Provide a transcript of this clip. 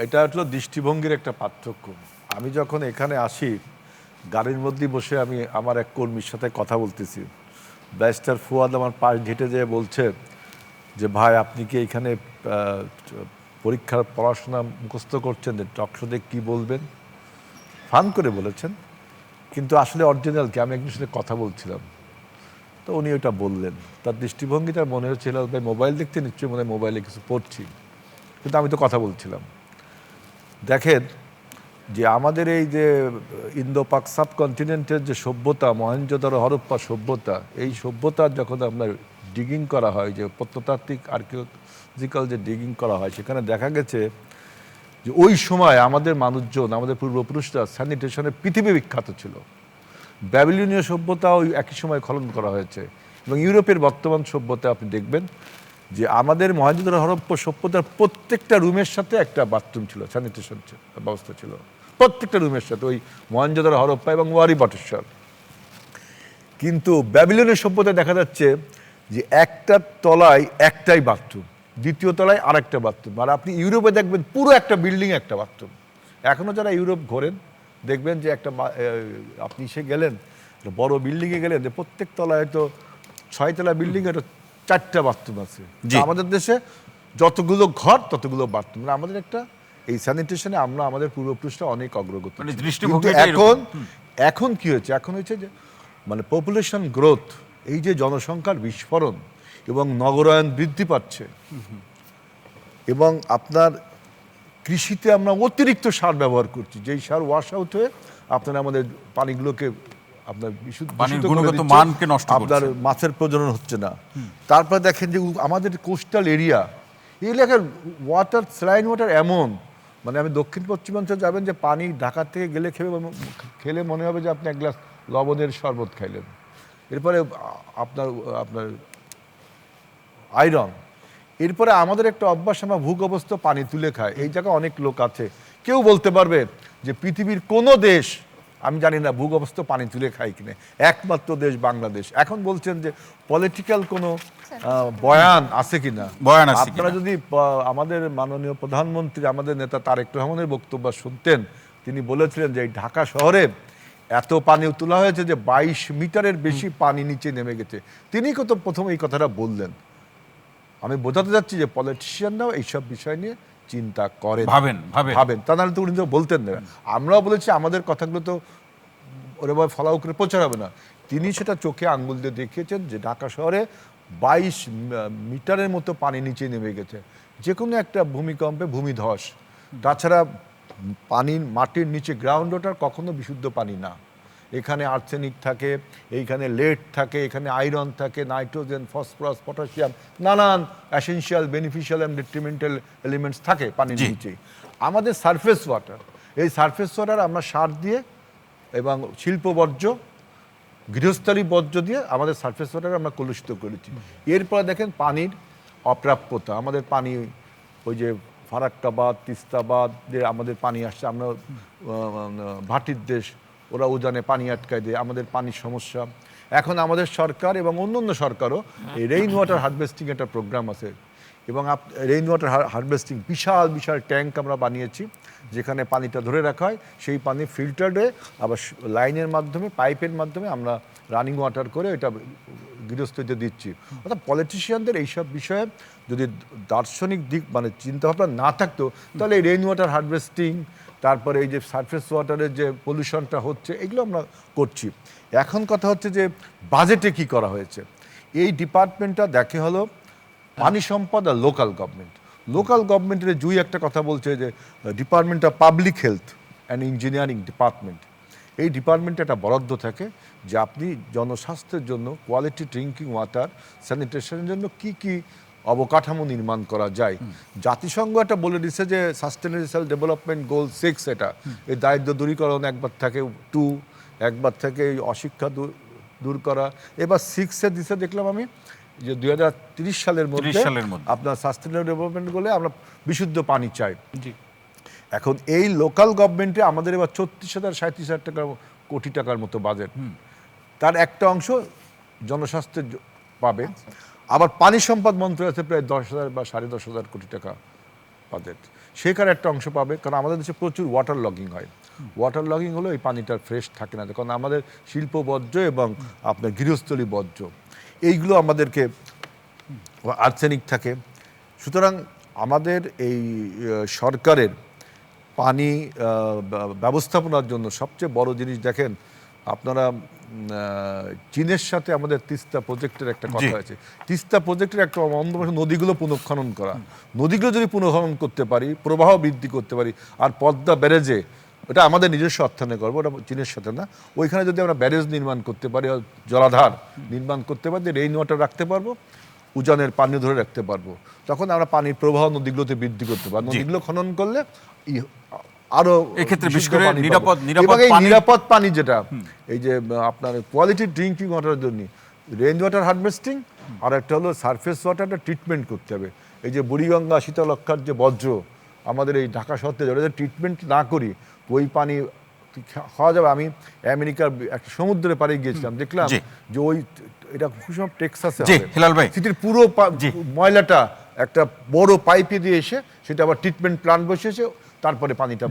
এটা হলো দৃষ্টিভঙ্গির একটা পার্থক্য। আমি যখন এখানে আসি, গাড়ির মধ্যে বসে আমি আমার এক কর্মীর সাথে কথা বলতেছি। ব্যারিস্টার ফুয়াদ আমার পাশ ঘেঁটে যেয়ে বলছে যে, ভাই আপনি কি এখানে পরীক্ষার পড়াশোনা মুখস্থ করছেন, টকশোতে কী বলবেন? ফান করে বলেছেন, কিন্তু আসলে অরিজিনাল কি? আমি একজনের সাথে কথা বলছিলাম, তো উনি ওটা বললেন। তার দৃষ্টিভঙ্গিটা মনে হচ্ছিল ভাই মোবাইল দেখতে, নিশ্চয়ই মনে হয় মোবাইলে কিছু পড়ছি, কিন্তু আমি তো কথা বলছিলাম। দেখেন যে আমাদের এই যে ইন্দো পাক সাবকন্টিনেন্টের যে সভ্যতা, মহেঞ্জোদারো হরপ্পা সভ্যতা, এই সভ্যতার যখন আপনার ডিগিং করা হয়, যে প্রত্নতাত্ত্বিক আর্কিওলজিক্যাল যে ডিগিং করা হয়, সেখানে দেখা গেছে যে ওই সময় আমাদের মানুষজন, আমাদের পূর্বপুরুষরা স্যানিটেশনে পৃথিবী বিখ্যাত ছিল। ব্যাবিলনীয় সভ্যতাও একই সময় খনন করা হয়েছে, এবং ইউরোপের বর্তমান সভ্যতা আপনি দেখবেন যে আমাদের মহেঞ্জোদারো হরপ্পা সভ্যতার প্রত্যেকটা রুমের সাথে একটা বাথরুম ছিল, স্যানিটেশন ব্যবস্থা ছিল প্রত্যেকটা রুমের সাথে, ওই মহেঞ্জোদারো হরপ্পা এবং ওয়ারি বটেশ্বর। কিন্তু ব্যাবিলনীয় সভ্যতায় দেখা যাচ্ছে যে একটা তলায় একটাই বাথরুম, দ্বিতীয় তলায় আরেকটা বাথরুম। আর আপনি ইউরোপে দেখবেন পুরো একটা বিল্ডিং একটা বাথরুম। এখনও যারা ইউরোপ ঘোরেন দেখবেন যে আপনি সে গেলেন বড় বিল্ডিংয়ে গেলেন, যে প্রত্যেক তলায় হয়তো 6 তলা বিল্ডিং, এটা 4টা বাথরুম আছে। আমাদের দেশে যতগুলো ঘর ততগুলো বাথরুম। আমাদের একটা এই স্যানিটেশনে আমরা আমাদের পূর্বপুরুষরা অনেক অগ্রগতি। এখন কি হয়েছে? এখন হয়েছে যে মানে পপুলেশন গ্রোথ, এই যে জনসংখ্যার বিস্ফোরণ এবং নগরায়ন বৃদ্ধি পাচ্ছে, এবং আপনার কৃষিতে আমরা অতিরিক্ত সার ব্যবহার করছি, যেই সার ওয়াশ আউট হয়ে আপনার আমাদের পানিগুলোকে আপনার আপনার মাছের প্রজনন হচ্ছে না। তারপর দেখেন যে আমাদের কোস্টাল এরিয়া, এই এলাকার ওয়াটার, স্যালাইন ওয়াটার এমন, মানে আমি দক্ষিণ পশ্চিমাঞ্চল যাবেন যে পানি ঢাকা থেকে গেলে খেলে মনে হবে যে আপনি এক গ্লাস লবণের শরবত খাইলেন। এরপরে আপনার আপনার আয়রন। এরপরে আমাদের একটা অভ্যাস, আমরা ভূগর্ভস্থ পানি তুলে খাই। এই জায়গায় অনেক লোক আছে, কেউ বলতে পারবে যে পৃথিবীর কোনো দেশ, আমি জানি না ভূগর্ভস্থ পানি তুলে খাই কিনা, একমাত্র দেশ বাংলাদেশ। এখন বলছেন যে পলিটিক্যাল কোনো বয়ান আছে কিনা। আপনারা যদি আমাদের মাননীয় প্রধানমন্ত্রী, আমাদের নেতা তারেক রহমানের বক্তব্য শুনতেন, তিনি বলেছিলেন যে এই ঢাকা শহরে এত পানি তোলা হয়েছে যে 22 মিটারের বেশি পানি নিচে নেমে গেছে। তিনি কত প্রথম এই কথাটা বললেন। আমি বোঝাতে যাচ্ছি যে পলিটিশিয়ানরাও এইসব বিষয় নিয়ে চিন্তা করেন, ভাবেন, তা নাহলে তো উনি তো বলতেন না। আমরাও বলেছি আমাদের কথাগুলো তো ওরভাবে ফলাও করে প্রচার হবে না। তিনি সেটা চোখে আঙ্গুল দিয়ে দেখিয়েছেন যে ঢাকা শহরে 22 মিটারের মতো পানি নিচে নেমে গেছে। যে কোনো একটা ভূমিকম্পে ভূমিধস। তাছাড়া পানির মাটির নিচে গ্রাউন্ড ওয়াটার কখনো বিশুদ্ধ পানি না। এখানে আর্সেনিক থাকে, এইখানে লেড থাকে, এখানে আয়রন থাকে, নাইট্রোজেন, ফসফরাস, পটাশিয়াম, নানান অ্যাসেনশিয়াল, বেনিফিশিয়াল অ্যান্ড ডিট্রিমেন্টাল এলিমেন্টস থাকে পানির নিচে। আমাদের সারফেস ওয়াটার, এই সারফেস ওয়াটার আমরা সার দিয়ে এবং শিল্প বর্জ্য, গৃহস্থালী বর্জ্য দিয়ে আমাদের সারফেস ওয়াটার আমরা কলুষিত করেছি। এরপরে দেখেন পানির অপ্রাপ্যতা। আমাদের পানি ওই যে ফারাক্কাবাদ, তিস্তাবাদ যে আমাদের পানি আসছে, আমরা ভাটির দেশ, ওরা উজানে পানি আটকায় দেয়, আমাদের পানির সমস্যা। এখন আমাদের সরকার এবং অন্য সরকারও এই রেইন ওয়াটার হারভেস্টিং একটা প্রোগ্রাম আছে, এবং রেইন ওয়াটার হারভেস্টিং বিশাল বিশাল ট্যাঙ্ক আমরা বানিয়েছি, যেখানে পানিটা ধরে রাখা হয়, সেই পানি ফিল্টার্ড হয়ে আবার লাইনের মাধ্যমে, পাইপের মাধ্যমে আমরা রানিং ওয়াটার করে এটা গৃহস্থতে দিচ্ছি। অর্থাৎ পলিটিশিয়ানদের এইসব বিষয়ে যদি দার্শনিক দিক মানে চিন্তাভাবনা না থাকতো, তাহলে এই রেইন ওয়াটার হারভেস্টিং, তারপরে এই যে সারফেস ওয়াটারের যে পলিউশনটা হচ্ছে, এগুলো আমরা করছি। এখন কথা হচ্ছে যে বাজেটে কি করা হয়েছে। এই ডিপার্টমেন্টটা দেখে হলো পানি সম্পদ আর লোকাল গভর্নমেন্ট। লোকাল গভর্নমেন্টের জুই একটা কথা বলছে যে department of public health and engineering department, এই ডিপার্টমেন্টে একটা বরাদ্দ থাকে যে আপনি জনস্বাস্থ্যের জন্য, কোয়ালিটি ড্রিঙ্কিং ওয়াটার, স্যানিটেশনের জন্য কি কি অবকাঠামো নির্মাণ করা যায়। জাতিসংঘ একটা বলে দিচ্ছে যে সাস্টেনেবল ডেভেলপমেন্ট গোল 6, এটা এই দারিদ্র দূরীকরণ একবার থাকে, 2 একবার থেকে অশিক্ষা দূর করা, এবার 6-এ দিচ্ছে দেখলাম আমি যে 2030 সালের মধ্যে আপনার সাস্টেনেবল ডেভেলপমেন্ট গোলে আমরা বিশুদ্ধ পানি চাই। এখন এই লোকাল গভর্নমেন্টে আমাদের এবার 36,000-37,000 কোটি টাকার মতো বাজেট, তার একটা অংশ জনস্বাস্থ্যে পাবে। আবার পানি সম্পদ মন্ত্রণালয় আছে প্রায় 10,000 বা 10,500 কোটি টাকা বাজেট। সেখানে একটা অংশ পাবে, কারণ আমাদের দেশে প্রচুর ওয়াটার লগিং হয়। ওয়াটার লগিং হলো এই পানিটা ফ্রেশ থাকে না, কারণ আমাদের শিল্প বর্জ্য এবং আপনার গৃহস্থলী বর্জ্য এইগুলো আমাদেরকে আর্সেনিক থাকে। সুতরাং আমাদের এই সরকারের পানি ব্যবস্থাপনার জন্য সবচেয়ে বড় জিনিস দেখেন আপনারা, চীনের সাথে আমাদের তিস্তা প্রজেক্টের একটা কথা আছে। তিস্তা প্রজেক্টের একটা অন্য নদীগুলো পুনঃখনন করা, নদীগুলো যদি পুনঃখনন করতে পারি, প্রবাহ বৃদ্ধি করতে পারি, আর পদ্মা ব্যারেজে, এটা আমাদের নিজস্ব অর্থায়নে করবো, ওটা চীনের সাথে না, ওইখানে যদি আমরা ব্যারেজ নির্মাণ করতে পারি, জলাধার নির্মাণ করতে পারি, রেইন ওয়াটার রাখতে পারবো, উজানের পানি ধরে রাখতে পারবো, তখন আমরা পানির প্রবাহ নদীগুলোতে বৃদ্ধি করতে পারবো। নদীগুলো খনন করলে আরো এক্ষেত্রে নিরাপদ পানি, যেটা এই যে আপনার কোয়ালিটি ড্রিঙ্কিং ওয়াটারের জন্য রেইন ওয়াটার হারভেস্টিং, আর একটা হলো সারফেস ওয়াটারটা ট্রিটমেন্ট করতে হবে। এই যে বুড়িগঙ্গা, শীতলক্ষার যে বজ্র আমাদের এই ঢাকা শহরতে যদি ট্রিটমেন্ট না করি, ওই পানি খাওয়া যাবে। আমি আমেরিকার একটা সমুদ্রের পাড়ে গিয়েছিলাম, দেখলাম যে ওই এটা খুব টেক্সাসে সিটির পুরো ময়লাটা একটা বড় পাইপে দিয়ে এসে সেটা আবার ট্রিটমেন্ট প্ল্যান্ট বসিয়েছে, তারপরে পানিটা